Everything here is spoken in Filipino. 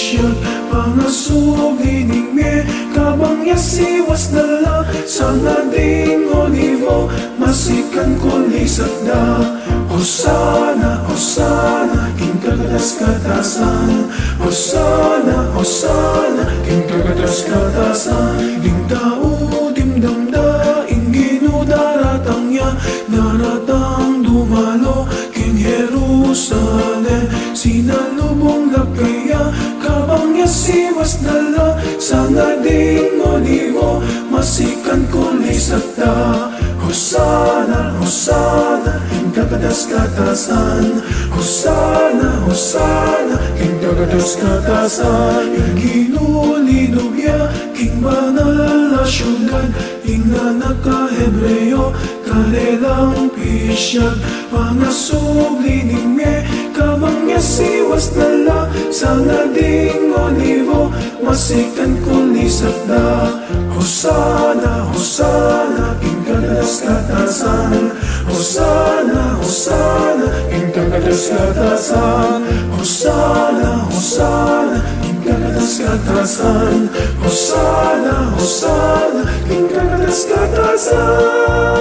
pisyag pangasog liningme kabang yasiwas dala sa nading olivo masikan kulisat da. Hosana, Hosana, king kagatas katasan. Hosana, Hosana, king kagatas katasan. Ding tao dimdamda inginu daratang ya daratang dumalo king Jerusalem sinalubong lakaya kabang yasiwas dala sa nading olivo masikan kulisat da. Hosana, Hosana, king kagatas katasan. Hosana, Hosana, king kagatas katasan. Ing ginulidobya, king banal na syudad, ing anak ka Hebreo, kalelang pisyag, pangasog liningme, kabang yasiwas dala, sa nading olivo, masikan kulisat da. Hosana, Hosana, king kagatas katasan. Hosana, Hosana, king kagatas katasan. Hosana, Hosana, king kagatas katasan. Hosana, Hosana, king kagatas katasan.